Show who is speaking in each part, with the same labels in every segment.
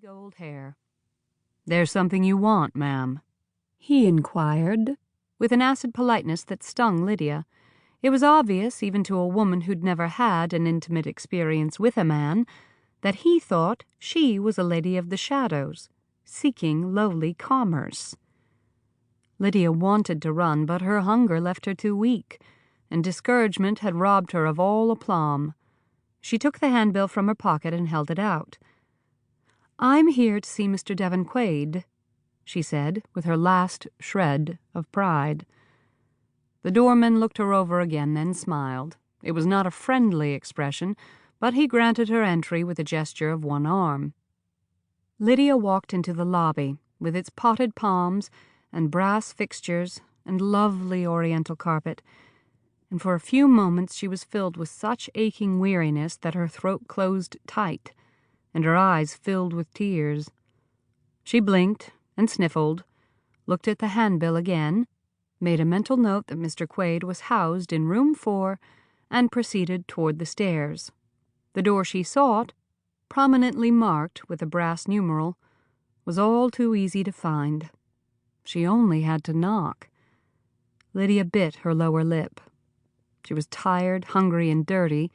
Speaker 1: gold hair. "There's something you want, ma'am?" he inquired, with an acid politeness that stung Lydia. It was obvious, even to a woman who'd never had an intimate experience with a man, that he thought she was a lady of the shadows, seeking lowly commerce. Lydia wanted to run, but her hunger left her too weak, and discouragement had robbed her of all aplomb. She took the handbill from her pocket and held it out. "I'm here to see Mr. Devon Quaid," she said, with her last shred of pride. The doorman looked her over again, then smiled. It was not a friendly expression, but he granted her entry with a gesture of one arm. Lydia walked into the lobby, with its potted palms and brass fixtures and lovely oriental carpet, and for a few moments she was filled with such aching weariness that her throat closed tight, and her eyes filled with tears. She blinked and sniffled, looked at the handbill again, made a mental note that Mr. Quaid was housed in room 4, and proceeded toward the stairs. The door she sought, prominently marked with a brass numeral, was all too easy to find. She only had to knock. Lydia bit her lower lip. She was tired, hungry, and dirty,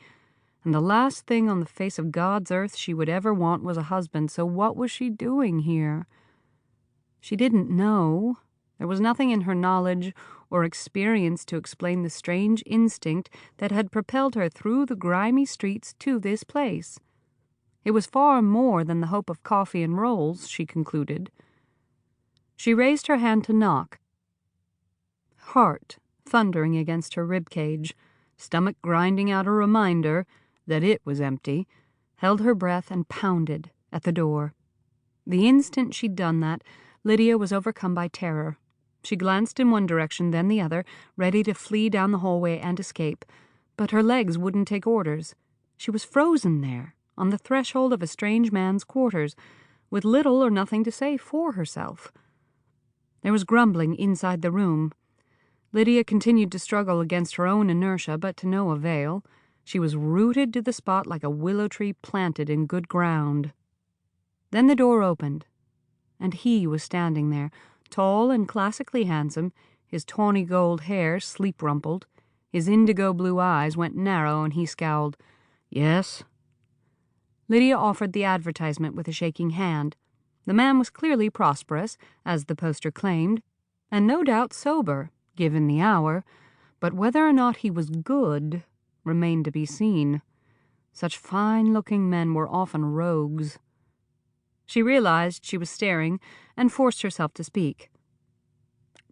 Speaker 1: and the last thing on the face of God's earth she would ever want was a husband, so what was she doing here? She didn't know. There was nothing in her knowledge or experience to explain the strange instinct that had propelled her through the grimy streets to this place. It was far more than the hope of coffee and rolls, she concluded. She raised her hand to knock. Heart thundering against her ribcage, stomach grinding out a reminder that it was empty, held her breath and pounded at the door. The instant she'd done that, Lydia was overcome by terror. She glanced in one direction, then the other, ready to flee down the hallway and escape, but her legs wouldn't take orders. She was frozen there, on the threshold of a strange man's quarters, with little or nothing to say for herself. There was grumbling inside the room. Lydia continued to struggle against her own inertia, but to no avail. She was rooted to the spot like a willow tree planted in good ground. Then the door opened, and he was standing there, tall and classically handsome, his tawny gold hair sleep-rumpled. His indigo blue eyes went narrow, and he scowled. "Yes?" Lydia offered the advertisement with a shaking hand. The man was clearly prosperous, as the poster claimed, and no doubt sober, given the hour, but whether or not he was good remained to be seen. Such fine-looking men were often rogues. She realized she was staring and forced herself to speak.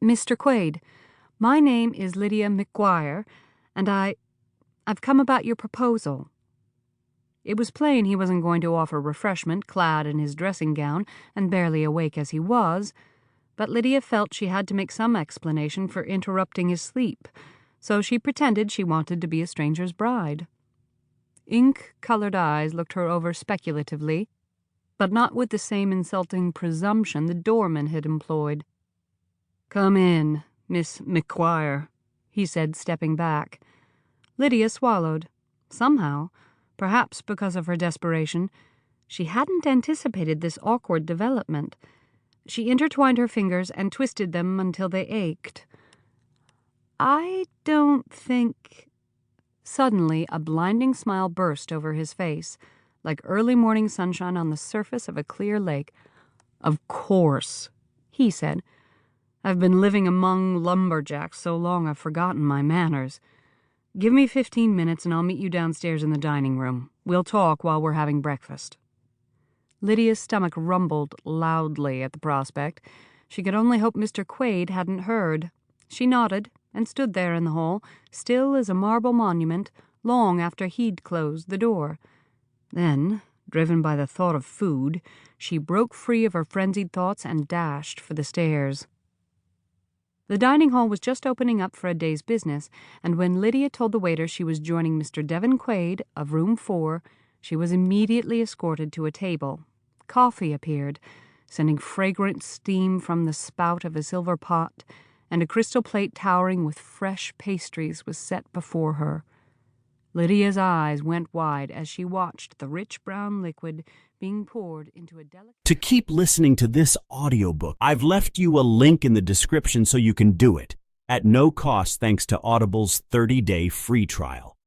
Speaker 1: "Mr. Quaid, my name is Lydia McGuire, and I've come about your proposal." It was plain he wasn't going to offer refreshment, clad in his dressing gown and barely awake as he was, but Lydia felt she had to make some explanation for interrupting his sleep, so she pretended she wanted to be a stranger's bride. Ink-colored eyes looked her over speculatively, but not with the same insulting presumption the doorman had employed. "Come in, Miss McGuire," he said, stepping back. Lydia swallowed. Somehow, perhaps because of her desperation, she hadn't anticipated this awkward development. She intertwined her fingers and twisted them until they ached. "I don't think—" Suddenly, a blinding smile burst over his face, like early morning sunshine on the surface of a clear lake. "Of course," he said. "I've been living among lumberjacks so long I've forgotten my manners. Give me 15 minutes and I'll meet you downstairs in the dining room. We'll talk while we're having breakfast." Lydia's stomach rumbled loudly at the prospect. She could only hope Mr. Quaid hadn't heard. She nodded and stood there in the hall, still as a marble monument, long after he'd closed the door. Then, driven by the thought of food, she broke free of her frenzied thoughts and dashed for the stairs. The dining hall was just opening up for a day's business, and when Lydia told the waiter she was joining Mr. Devon Quaid of room 4, she was immediately escorted to a table. Coffee appeared, sending fragrant steam from the spout of a silver pot, and a crystal plate towering with fresh pastries was set before her. Lydia's eyes went wide as she watched the rich brown liquid being poured into a delicate...
Speaker 2: To keep listening to this audiobook, I've left you a link in the description so you can do it, at no cost thanks to Audible's 30-day free trial.